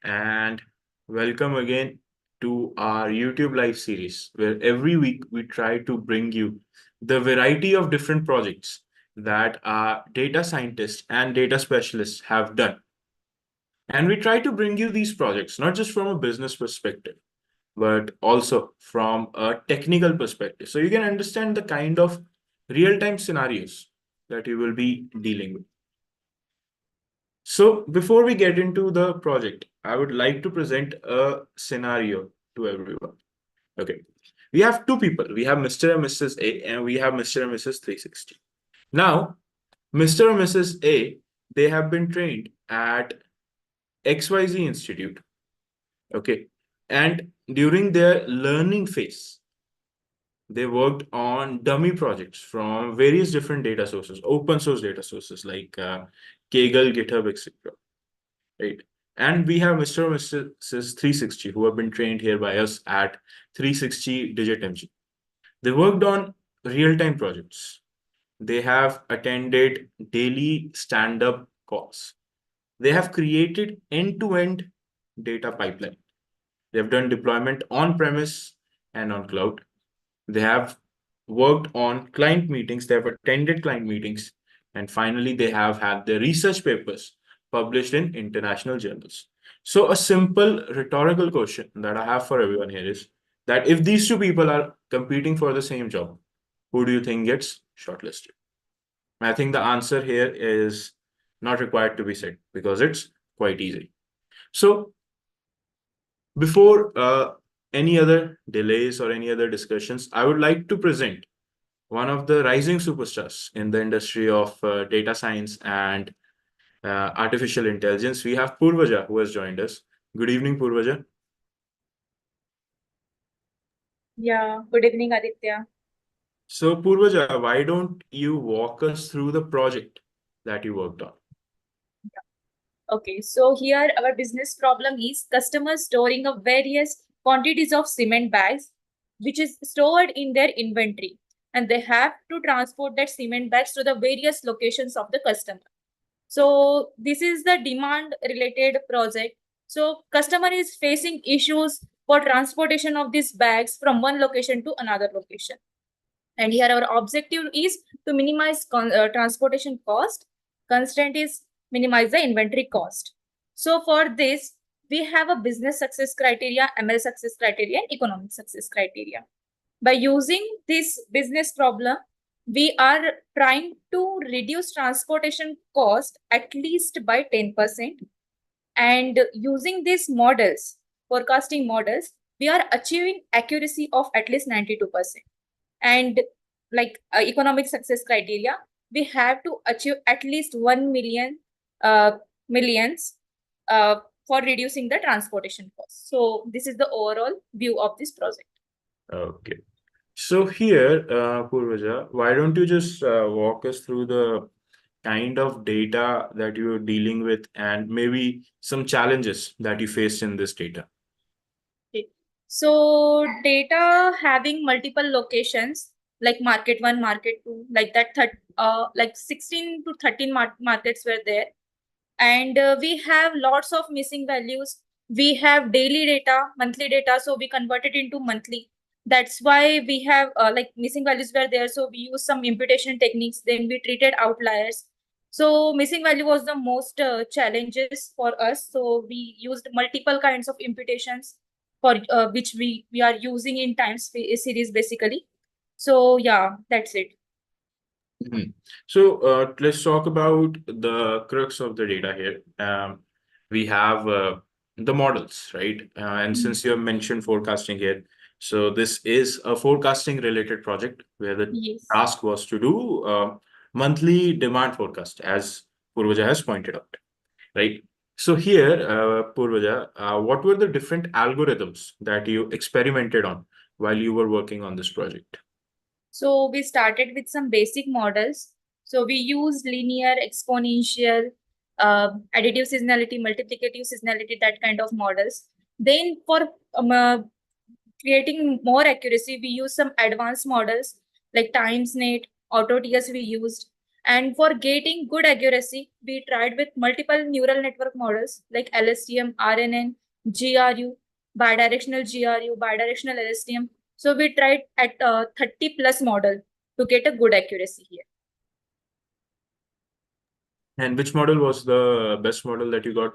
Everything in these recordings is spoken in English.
and welcome again to our YouTube live series, where every week we try to bring you the variety of different projects that our data scientists and data specialists have done. And we try to bring you these projects not just from a business perspective, but also from a technical perspective. So you can understand the kind of real time scenarios that you will be dealing with. So before we get into the project, I would like to present a scenario to everyone. Okay. We have two people. We have Mr. and Mrs. A, and we have Mr. and Mrs. 360. Now, Mr. and Mrs. A, they have been trained at XYZ Institute. Okay. And during their learning phase, they worked on dummy projects from various different data sources, open source data sources like Kaggle, GitHub, etc. Right. And we have Mr. and Mrs. 360 who have been trained here by us at 360DigiTMG. They worked on real-time projects. They have attended daily stand-up calls. They have created end-to-end data pipeline. They have done deployment on-premise and on cloud. They have worked on client meetings. They have attended client meetings. And finally, they have had their research papers published in international journals. So a simple rhetorical question that I have for everyone here is that if these two people are competing for the same job, who do you think gets shortlisted? I think the answer here is not required to be said because it's quite easy. So before any other delays or any other discussions, I would like to present one of the rising superstars in the industry of data science and artificial intelligence. We have Purvaja who has joined us. Good evening, Purvaja. Yeah, good evening, Aditya. So, Purvaja, why don't you walk us through the project that you worked on? Okay, so here our business problem is customers storing of various quantities of cement bags, which is stored in their inventory, and they have to transport that cement bags to the various locations of the customer. So this is the demand related project. So customer is facing issues for transportation of these bags from one location to another location. And here our objective is to minimize transportation cost. Constraint is minimize the inventory cost. So for this, we have a business success criteria, ML success criteria, and economic success criteria. By using this business problem, we are trying to reduce transportation cost at least by 10%. And using these models, forecasting models, we are achieving accuracy of at least 92%. And like economic success criteria, we have to achieve at least 1 million millions for reducing the transportation cost. So this is the overall view of this project. Okay. So here, Purvaja, why don't you just walk us through the kind of data that you're dealing with and maybe some challenges that you faced in this data? Okay. So data having multiple locations like market 1, market 2, like that, like 16 to 13 markets were there. And we have lots of missing values. We have daily data, monthly data, so we convert it into monthly. That's why we have like missing values were there. So we use some imputation techniques. Then we treated outliers. So missing value was the most challenges for us. So we used multiple kinds of imputations for which we are using in time series basically. So yeah, that's it. So let's talk about the crux of the data here. We have the models, right? And since you have mentioned forecasting here, so this is a forecasting related project where the Yes. task was to do monthly demand forecast, as Purvaja has pointed out, right? So here, Purvaja, what were the different algorithms that you experimented on while you were working on this project? So we started with some basic models. So we used linear, exponential, additive seasonality, multiplicative seasonality, that kind of models. Then for creating more accuracy, we use some advanced models like TimesNet, AutoTS we used. And for getting good accuracy, we tried with multiple neural network models like LSTM, RNN, GRU, bidirectional GRU, bidirectional LSTM. So we tried at 30 plus model to get a good accuracy here. And which model was the best model that you got?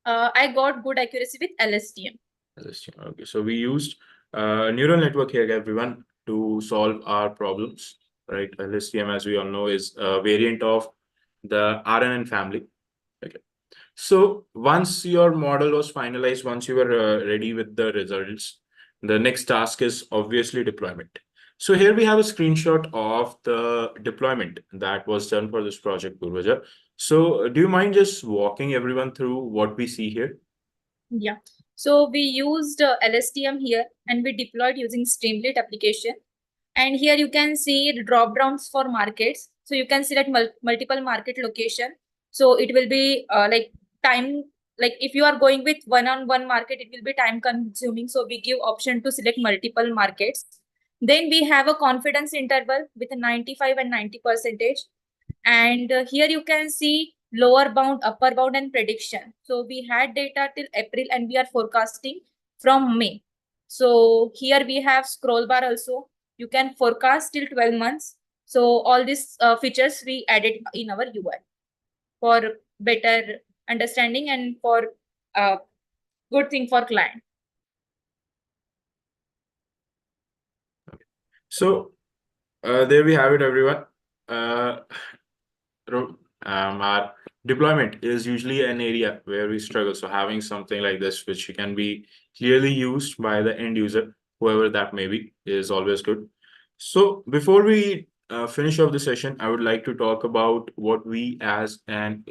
I got good accuracy with LSTM. LSTM. Okay, so we used neural network here, everyone, to solve our problems, right? LSTM, as we all know, is a variant of the RNN family. Okay. So once your model was finalized, once you were ready with the results, the next task is obviously deployment. So here we have a screenshot of the deployment that was done for this project, Purvaja. So do you mind just walking everyone through what we see here? Yeah. So we used LSTM here and we deployed using Streamlit application. And here you can see the drop downs for markets. So you can select multiple market location. So it will be like time, like if you are going with one-on-one market, it will be time consuming. So we give option to select multiple markets. Then we have a confidence interval with a 95 and 90%. And here you can see lower bound, upper bound and prediction. So we had data till April and we are forecasting from May. So here we have scroll bar also. You can forecast till 12 months. So all these features we added in our UI for better understanding and for good thing for client. So there we have it, everyone. Our deployment is usually an area where we struggle. So having something like this, which can be clearly used by the end user, whoever that may be, is always good. So before we finish off the session, I would like to talk about what we as an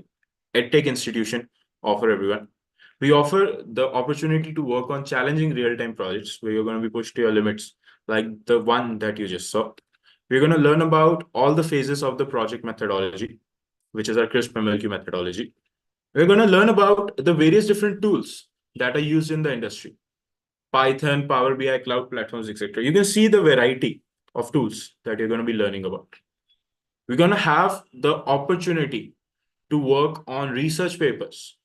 EdTech institution offer everyone. We offer the opportunity to work on challenging real-time projects where you're going to be pushed to your limits, like the one that you just saw. We're going to learn about all the phases of the project methodology, which is our CRISP MLQ methodology. We're going to learn about the various different tools that are used in the industry. Python, Power BI, cloud platforms, etc. You can see the variety of tools that you're going to be learning about. We're going to have the opportunity to work on research papers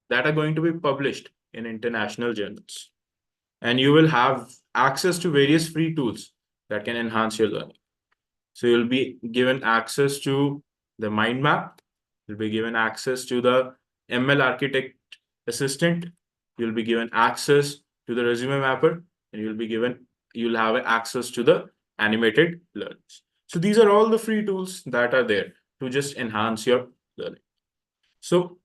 that are going to be published in international journals. And you will have access to various free tools that can enhance your learning. So you'll be given access to the mind map. You'll be given access to the ML architect assistant. You'll be given access to the resume mapper, and you'll have access to the animated learners. So these are all the free tools that are there to just enhance your learning. So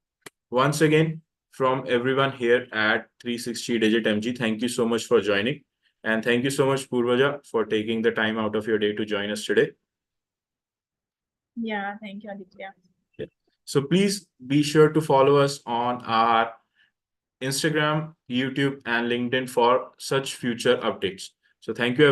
once again, from everyone here at 360DigiTMG, thank you so much for joining. And thank you so much, Purvaja, for taking the time out of your day to join us today. Yeah, thank you, Aditya. Yeah. So please be sure to follow us on our Instagram, YouTube, and LinkedIn for such future updates. So thank you,